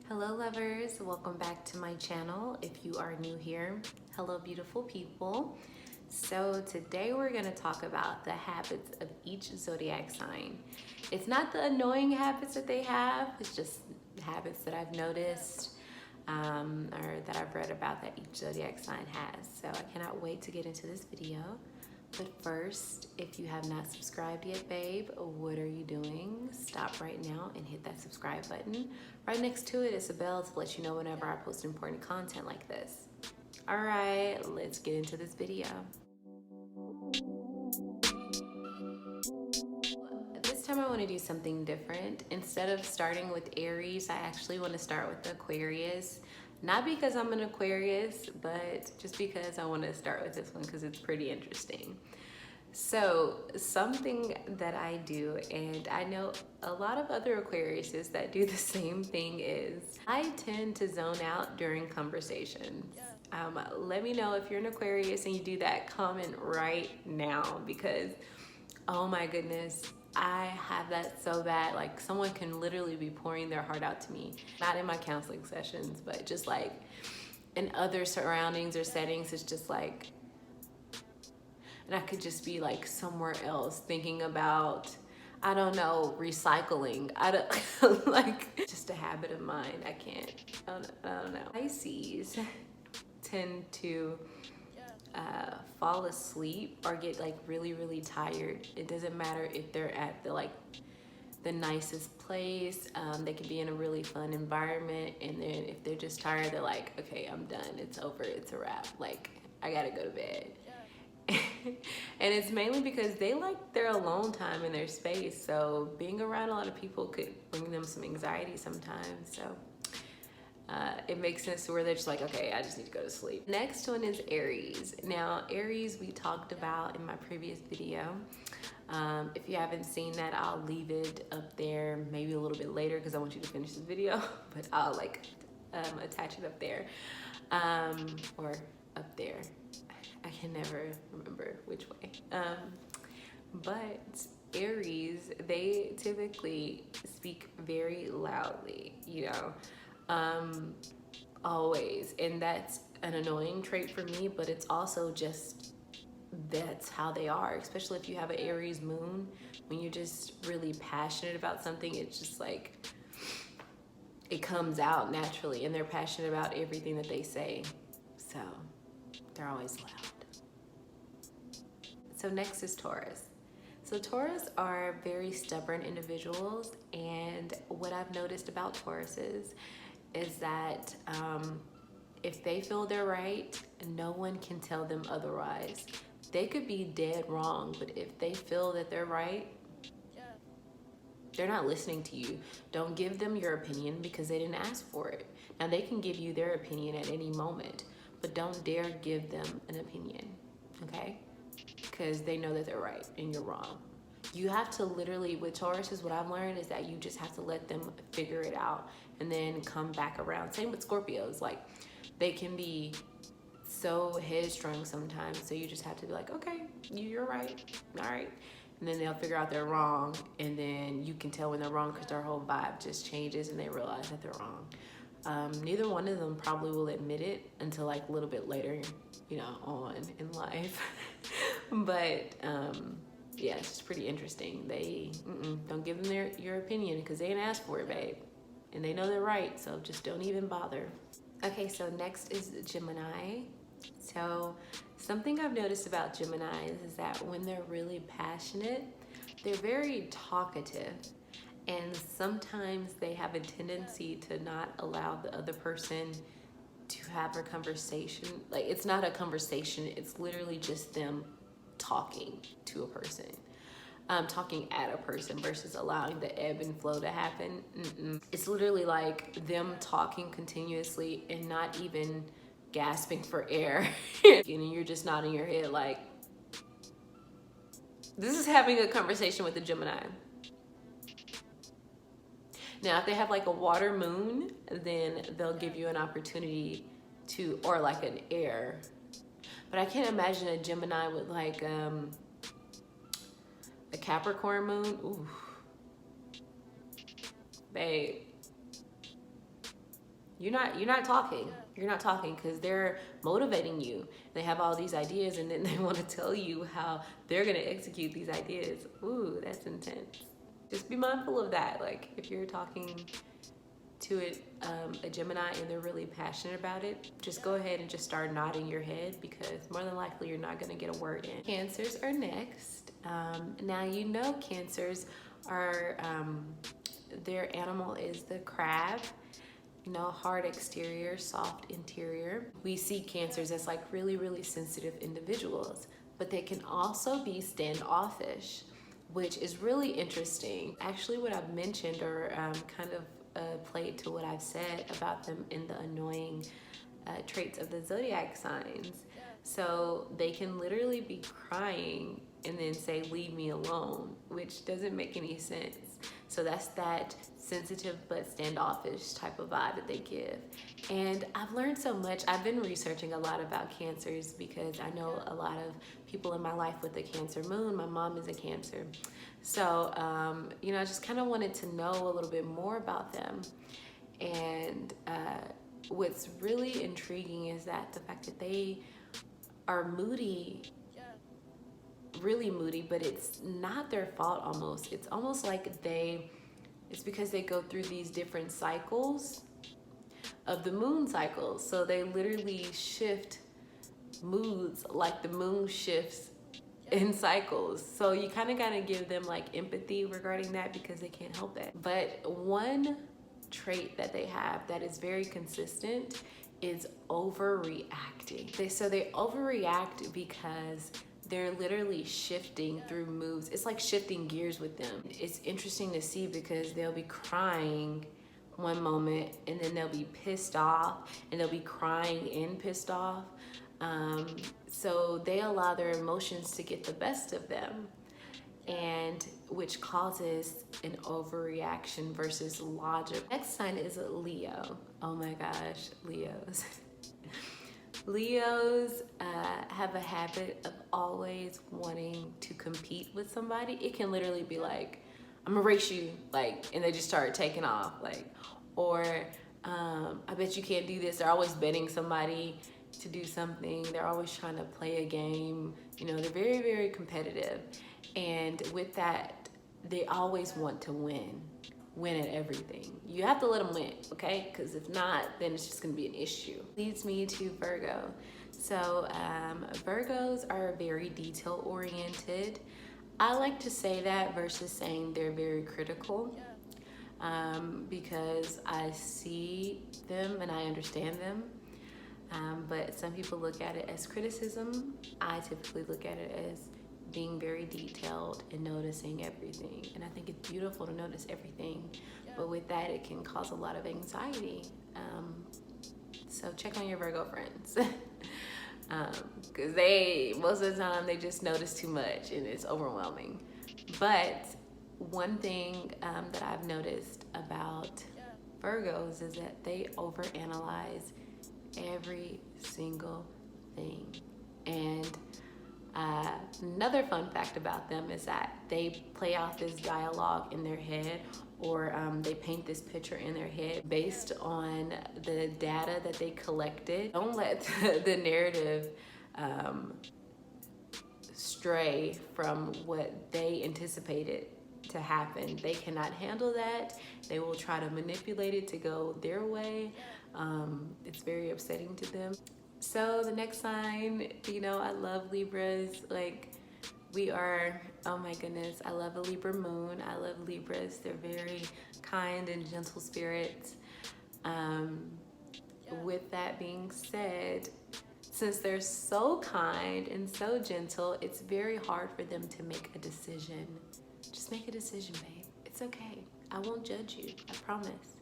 Hello lovers, welcome back to my channel. If you are new here, hello beautiful people. So today we're going to talk about the habits of each zodiac sign. It's not the annoying habits that they have, it's just habits that I've noticed or that I've read about that each zodiac sign has. So I cannot wait to get into this video. But first, if you have not subscribed yet, babe, what are you doing? Stop right now and hit that subscribe button. Right next to it is a bell to let you know whenever I post important content like this. All right, let's get into this video. This time I want to do something different. Instead of starting with Aries, I actually want to start with Aquarius. Not because I'm an Aquarius, but just because I want to start with this one because it's pretty interesting. So something that I do, and I know a lot of other Aquariuses that do the same thing, is I tend to zone out during conversations. Let me know if you're an Aquarius and you do that. Comment right now because, oh my goodness, I have that so bad. Like, someone can literally be pouring their heart out to me, not in my counseling sessions, but just like in other surroundings or settings. It's just like, and I could just be like somewhere else thinking about, I don't know, recycling. I don't like, just a habit of mine. I can't, I don't know. Pisces tend to fall asleep or get like really tired. It doesn't matter if they're at the nicest place. They can be in a really fun environment, and then if they're just tired, they're like, okay, I'm done, it's over, it's a wrap, like I gotta go to bed. And it's mainly because they like their alone time in their space, so being around a lot of people could bring them some anxiety sometimes. So it makes sense to where they're just like, okay, I just need to go to sleep. Next one is Aries. Now, Aries we talked about in my previous video. If you haven't seen that, I'll leave it up there maybe a little bit later because I want you to finish this video, but I'll like attach it up there or up there. I can never remember which way. But Aries, they typically speak very loudly, you know, always. And that's an annoying trait for me, but it's also just, that's how they are, especially if you have an Aries moon. When you're just really passionate about something, it's just like, it comes out naturally, and they're passionate about everything that they say. So they're always loud. So next is Taurus. So Taurus are very stubborn individuals, and what I've noticed about Tauruses is that if they feel they're right, no one can tell them otherwise. They could be dead wrong, but if they feel that they're right, they're not listening to you. Don't give them your opinion because they didn't ask for it. Now, they can give you their opinion at any moment, but don't dare give them an opinion, okay? Because they know that they're right and you're wrong. You have to literally, with Tauruses, what I've learned is that you just have to let them figure it out and then come back around. Same with Scorpios. Like, they can be so headstrong sometimes, so you just have to be like, okay, you're right, all right. And then they'll figure out they're wrong, and then you can tell when they're wrong because their whole vibe just changes and they realize that they're wrong. Neither one of them probably will admit it until like a little bit later, you know, on in life. But yeah, it's just pretty interesting. They don't give them your opinion because they didn't ask for it, babe. And they know they're right, so just don't even bother. Okay, so next is Gemini. So something I've noticed about Geminis is that when they're really passionate, they're very talkative. And sometimes they have a tendency to not allow the other person to have a conversation. Like, it's not a conversation, it's literally just them talking to a person, talking at a person versus allowing the ebb and flow to happen. It's literally like them talking continuously and not even gasping for air. And you're just nodding your head like, this is having a conversation with a Gemini. Now, if they have like a water moon, then they'll give you an opportunity to, or like an air. But I can't imagine a Gemini with like a Capricorn moon. Ooh. Babe, you're not talking. You're not talking because they're motivating you. They have all these ideas and then they want to tell you how they're going to execute these ideas. Ooh, that's intense. Just be mindful of that. Like if you're talking to a Gemini and they're really passionate about it, just go ahead and just start nodding your head because more than likely you're not going to get a word in. Cancers are next. Now you know Cancers are, their animal is the crab. You know, hard exterior, soft interior. We see Cancers as like really, really sensitive individuals, but they can also be standoffish, which is really interesting. Actually, what I've mentioned or kind of played to what I've said about them in the annoying traits of the zodiac signs. So they can literally be crying and then say, leave me alone, which doesn't make any sense. So that's that sensitive but standoffish type of vibe that they give. And I've learned so much. I've been researching a lot about Cancers because I know a lot of people in my life with a Cancer moon. My mom is a Cancer. So, you know, I just kind of wanted to know a little bit more about them. And what's really intriguing is that the fact that they are moody, really moody, but it's not their fault almost. It's almost like it's because they go through these different cycles of the moon cycles. So they literally shift moods like the moon shifts in cycles. So you kind of got to give them like empathy regarding that because they can't help it. But one trait that they have that is very consistent is overreacting. So they overreact because they're literally shifting through moves. It's like shifting gears with them. It's interesting to see because they'll be crying one moment and then they'll be pissed off and they'll be crying and pissed off. So they allow their emotions to get the best of them, and which causes an overreaction versus logic. Next sign is a Leo. Oh my gosh, Leos. Leos have a habit of always wanting to compete with somebody. It can literally be like, I'm gonna race you, like, and they just start taking off, like, or I bet you can't do this. They're always betting somebody to do something. They're always trying to play a game. You know, they're very, very competitive. And with that, they always want to win at everything. You have to let them win, okay? Because if not, then it's just gonna be an issue. Leads me to Virgo. So Virgos are very detail oriented. I like to say that versus saying they're very critical, because I see them and I understand them. But some people look at it as criticism. I typically look at it as being very detailed and noticing everything. And I think it's beautiful to notice everything, but with that, it can cause a lot of anxiety. So check on your Virgo friends. Because most of the time, they just notice too much and it's overwhelming. But one thing that I've noticed about Virgos is that they overanalyze every single thing. And another fun fact about them is that they play out this dialogue in their head, or they paint this picture in their head based on the data that they collected. Don't let the narrative stray from what they anticipated to happen. They cannot handle that. They will try to manipulate it to go their way. It's very upsetting to them. So the next sign, you know, I love Libras. Like, we are, oh my goodness, I love a Libra moon. I love Libras. They're very kind and gentle spirits. With that being said, since they're so kind and so gentle, it's very hard for them to make a decision. Just make a decision, babe. It's okay. I won't judge you. I promise.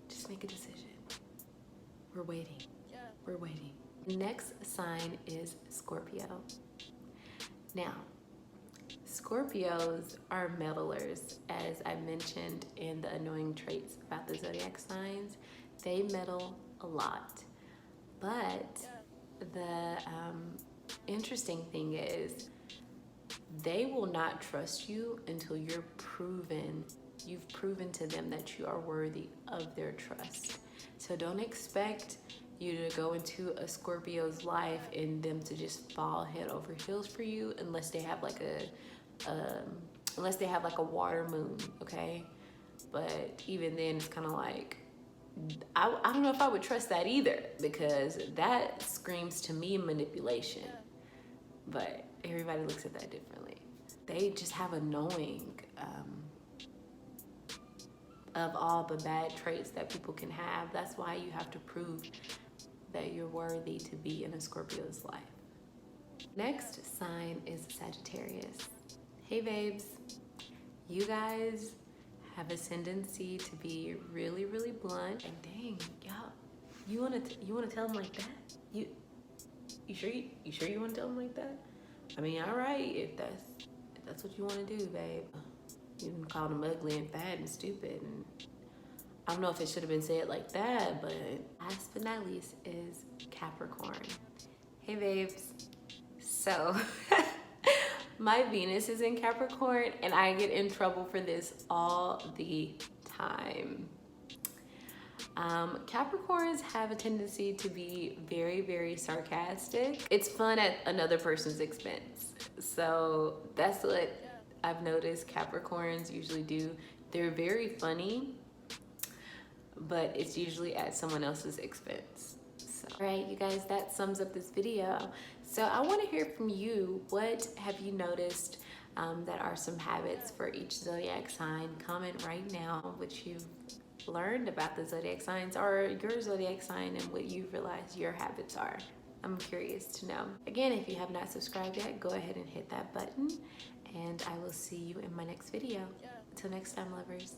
Just make a decision. We're waiting. We're waiting. Next sign is Scorpio. Now, Scorpios are meddlers, as I mentioned in the annoying traits about the zodiac signs. They meddle a lot. But the interesting thing is, they will not trust you until you've proven to them that you are worthy of their trust. So So don't expect you to go into a Scorpio's life and them to just fall head over heels for you unless they have like a water moon, okay? But even then, it's kind of like, I don't know if I would trust that either, because that screams to me manipulation. But everybody looks at that differently. They just have a knowing of all the bad traits that people can have. That's why you have to prove that you're worthy to be in a Scorpio's life. Next sign is Sagittarius. Hey babes, you guys have a tendency to be really, really blunt. And dang, y'all, you wanna tell them like that? You sure you wanna tell them like that? I mean, all right, if that's what you wanna do, babe. You can call them ugly and fat and stupid, and I don't know if it should have been said like that, but last but not least is Capricorn. Hey babes. So my Venus is in Capricorn and I get in trouble for this all the time. Capricorns have a tendency to be very, very sarcastic. It's fun at another person's expense. So that's what I've noticed Capricorns usually do. They're very funny, but it's usually at someone else's expense. So, all right, you guys, that sums up this video. So I want to hear from you. What have you noticed that are some habits for each zodiac sign? Comment right now what you've learned about the zodiac signs or your zodiac sign and what you realize your habits are. I'm curious to know. Again, if you have not subscribed yet, go ahead and hit that button. And I will see you in my next video. Until next time, lovers.